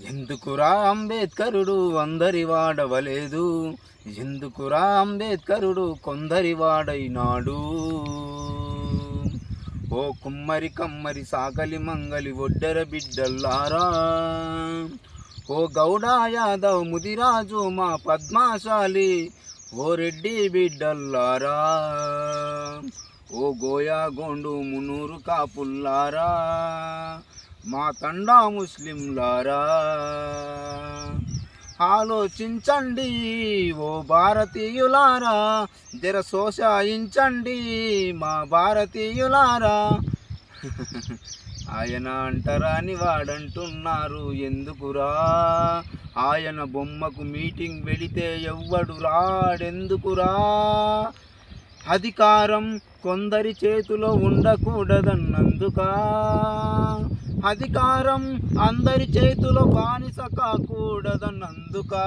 ఎందుకురా అంబేద్కరుడు అందరి వాడవలేదు, ఎందుకురా అంబేద్కరుడు కొందరి వాడైనాడు. ఓ కుమ్మరి కమ్మరి సాకలి మంగలి ఒడ్డెర బిడ్డల్లారా, ఓ గౌడ యాదవ్ ముదిరాజు మా పద్మాశాలి ఓ రెడ్డి బిడ్డల్లారా, ఓ గోయా గోండు మునూరు కాపుల్లారా, మా తండా ముస్లింలారా, ఆలోచించండి ఓ భారతీయులారా, జర సోసాయించండి మా భారతీయులారా. ఆయన అంటరాని వాడంటున్నారు ఎందుకురా, ఆయన బొమ్మకు మీటింగ్ వెళితే ఎవ్వడు రాడెందుకురా. అధికారం కొందరి చేతిలో ఉండకూడదన్నందుకా, అధికారం అందరి చేతిలో బానిస కాకూడదన్నందుకా.